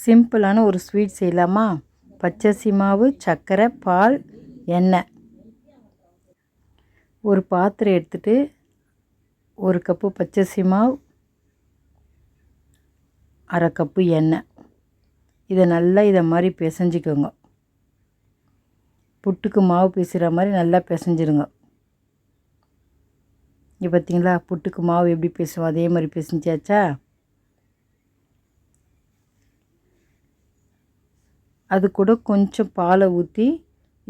சிம்பிளான ஒரு ஸ்வீட் செய்யலாமா? பச்சரிசி மாவு, சர்க்கரை, பால், எண்ணெய். ஒரு பாத்திரம் எடுத்துகிட்டு 1 கப்பு பச்சரிசி மாவு, 1/2 கப்பு எண்ணெய். இதை நல்லா மாதிரி பிசைஞ்சிக்கோங்க. புட்டுக்கு மாவு பிசைகிற மாதிரி நல்லா பிசைஞ்சிருங்க. இங்கே பார்த்தீங்களா, புட்டுக்கு மாவு எப்படி பிசைவோம் அதே மாதிரி பிசைஞ்சாச்சா? அது கூட கொஞ்சம் பாலை ஊற்றி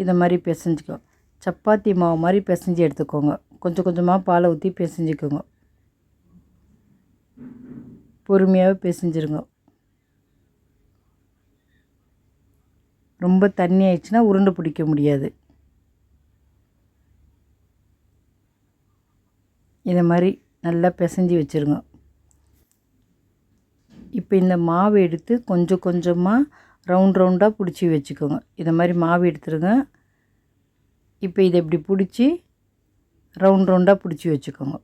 இதை மாதிரி பிசைஞ்சிக்கோ. சப்பாத்தி மாவு மாதிரி பிசைஞ்சு எடுத்துக்கோங்க. கொஞ்சம் கொஞ்சமாக பாலை ஊற்றி பிசைஞ்சிக்கோங்க. பொறுமையாகவே பிசைஞ்சிருங்க. ரொம்ப தண்ணி ஆயிடுச்சுன்னா உருண்டை பிடிக்க முடியாது. இதை மாதிரி நல்லா பிசைஞ்சு வச்சுருங்க. இப்போ இந்த மாவு எடுத்து கொஞ்சம் கொஞ்சமாக ரவுண்டாக பிடிச்சி வச்சுக்கோங்க. இதை மாதிரி மாவு எடுத்துருங்க. இப்போ இதை இப்படி பிடிச்சி ரவுண்டாக பிடிச்சி வச்சுக்கோங்க.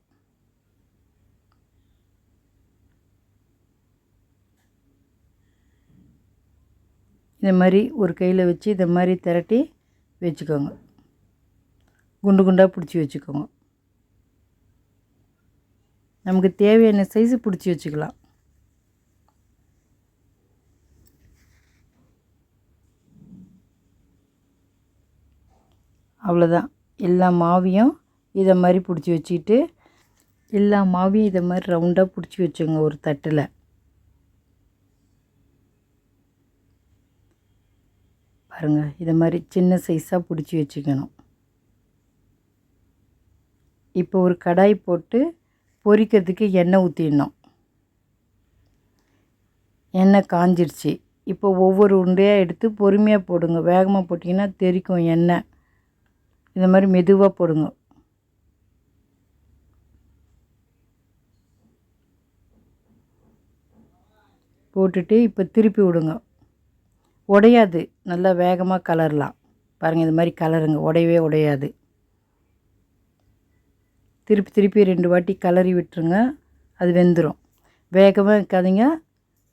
இதை மாதிரி ஒரு கையில் வச்சு இதை மாதிரி திரட்டி வச்சுக்கோங்க. குண்டு குண்டாக பிடிச்சி வச்சுக்கோங்க. நமக்கு தேவையான சைஸு பிடிச்சி வச்சுக்கலாம். அவ்வளோதான். எல்லா மாவையும் இதை மாதிரி பிடிச்சி வச்சுக்கிட்டு எல்லா மாவையும் இதை மாதிரி ரவுண்டாக பிடிச்சி வச்சுங்க ஒரு தட்டில். பாருங்கள், இதை மாதிரி சின்ன சைஸாக பிடிச்சி வச்சுக்கணும். இப்போ ஒரு கடாய் போட்டு பொரிக்கிறதுக்கு எண்ணெய் ஊற்றிடணும். எண்ணெய் காஞ்சிடுச்சு. இப்போ ஒவ்வொரு உருண்டையாக எடுத்து பொறுமையாக போடுங்க. வேகமாக போட்டிங்கன்னா தெறிக்கும் எண்ணெய். இந்த மாதிரி மெதுவாக போடுங்க. போட்டுட்டு இப்போ திருப்பி விடுங்க. உடையாது, நல்லா வேகமாக கலரலாம். பாருங்கள், இது மாதிரி கலருங்க, உடையவே உடையாது. திருப்பி திருப்பி 2 வாட்டி கலரி விட்டுருங்க. அது வெந்துடும். வேகமாக இருக்காதீங்க,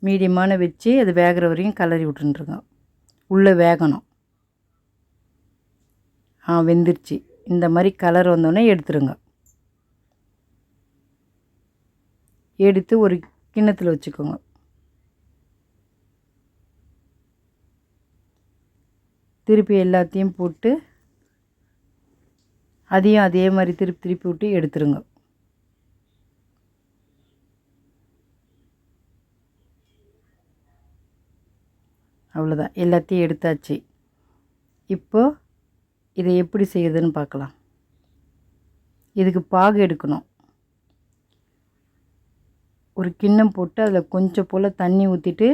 மீடியமான வச்சு அது வேகிற வரையும் கலரி விட்டுருங்க. உள்ளே வேகணும். வெந்துருச்சு. இந்த மாதிரி கலர் வந்தோடனே எடுத்துருங்க. எடுத்து ஒரு கிண்ணத்தில் வச்சுக்கோங்க. திருப்பி எல்லாத்தையும் போட்டு அதையும் அதே மாதிரி திருப்பி திருப்பி விட்டு எடுத்துருங்க. அவ்வளோதான், எல்லாத்தையும் எடுத்தாச்சு. இப்போது இதை எப்படி செய்யுதுன்னு பார்க்கலாம். இதுக்கு பாகு எடுக்கணும். ஒரு கிண்ணம் போட்டு அதில் கொஞ்சம் போல் தண்ணி ஊற்றிட்டு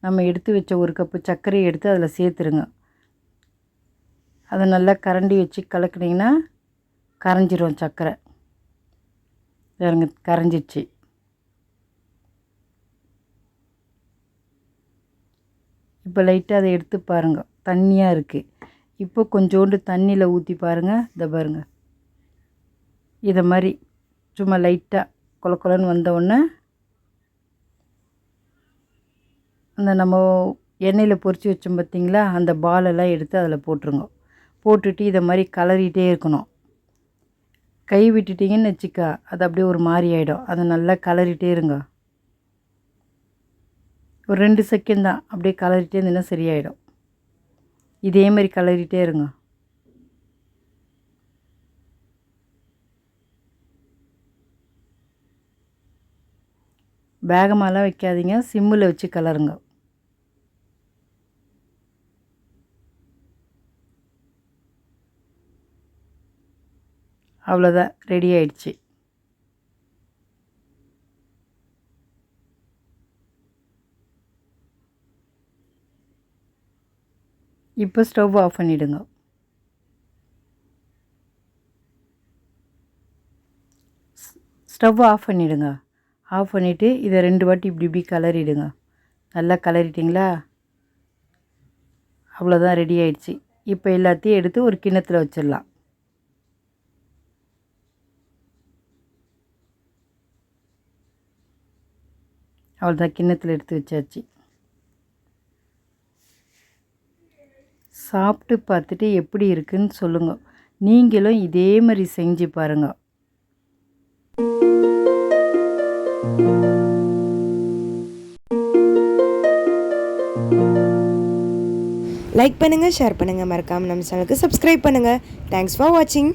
நம்ம எடுத்து வச்ச 1 கப்பு சர்க்கரையை எடுத்து அதில் சேர்த்துருங்க. அதை நல்லா கரண்டி வச்சு கலக்குனிங்கன்னா கரைஞ்சிரும் சர்க்கரை. கரைஞ்சிடுச்சு. இப்போ லைட்டாக அதை எடுத்து பாருங்கள், தண்ணியாக இருக்குது. இப்போ கொஞ்சோண்டு தண்ணியில் ஊற்றி பாருங்கள். இதை பாருங்கள், இதை மாதிரி சும்மா லைட்டாக கொல கொலன்னு வந்தவுடனே அந்த நம்ம எண்ணெயில் பொரித்து வச்சோம் பார்த்திங்களா, அந்த பாலெல்லாம் எடுத்து அதில் போட்டுருங்க. போட்டுட்டு இதை மாதிரி கலரிகிட்டே இருக்கணும். கை விட்டுட்டிங்கன்னு வச்சுக்கா, அது அப்படியே ஒரு மாதிரி ஆகிடும். அதை நல்லா கலரிகிட்டே இருங்க. ஒரு 2 செகண்ட் தான், அப்படியே கலரிகிட்டே இருந்தீங்கன்னா சரியாயிடும். இதே மாதிரி கலரிகிட்டே இருங்க. வேகமாலாம் வைக்காதீங்க, சிம்மில் வச்சு கலருங்க. அவ்வளோதான், ரெடி ஆயிடுச்சு. இப்போ ஸ்டவ் ஆஃப் பண்ணிவிடுங்க. ஸ்டவ் ஆஃப் பண்ணிவிடுங்க. ஆஃப் பண்ணிவிட்டு இதை 2 வாட்டி இப்படி இப்படி கலரிடுங்க. நல்லா கலரிட்டிங்களா? அவ்வளோதான், ரெடி ஆயிடுச்சு. இப்போ எல்லாத்தையும் எடுத்து ஒரு கிண்ணத்தில் வச்சிடலாம். அவ்வளோதான், கிண்ணத்தில் எடுத்து வச்சாச்சு. சாப்பிட்டு பார்த்துட்டு எப்படி இருக்குன்னு சொல்லுங்கள். நீங்களும் இதே மாதிரி செஞ்சு பாருங்கள். லைக் பண்ணுங்கள், ஷேர் பண்ணுங்கள், மறக்காமல் நம்ம சேனலுக்கு சப்ஸ்கிரைப் பண்ணுங்கள். தேங்க்ஸ் ஃபார் வாட்சிங்.